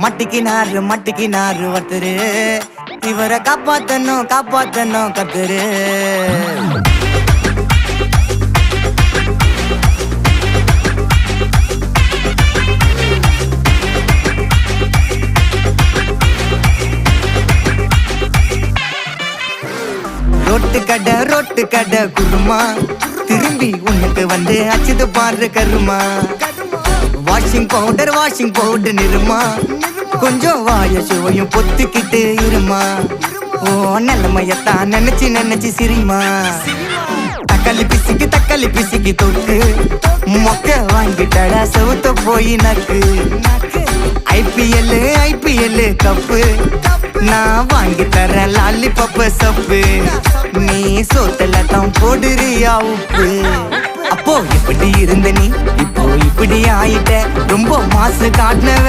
மட்டிக்கினாரு ஒருத்தரு இவரை காப்பாத்தணும் கத்துரு ரொட்டு கடை குருமா திரும்பி உனக்கு வந்து அச்சுது பாரு கருமா வாஷிங் பவுடர் நிறுமா கொஞ்சம் வாய சுவையும் பொத்துக்கிட்டு இருமா ஓ நிலைமையத்தான் நினைச்சு சிரிமா தக்காளி பிசிக்கி தொட்டு மொக்க வாங்கிட்டடா செவுத்த போய் நக்கு ஐபிஎல் கப்பு நான் வாங்கி தரேன் லாலிபப்பு சப்பு நீ சோத்தல தான் போடுறியா உப்பு அப்போ இப்படி இருந்த நீ இப்போ இப்படி ஆயிட்ட ரொம்ப மாசு காட்டினவ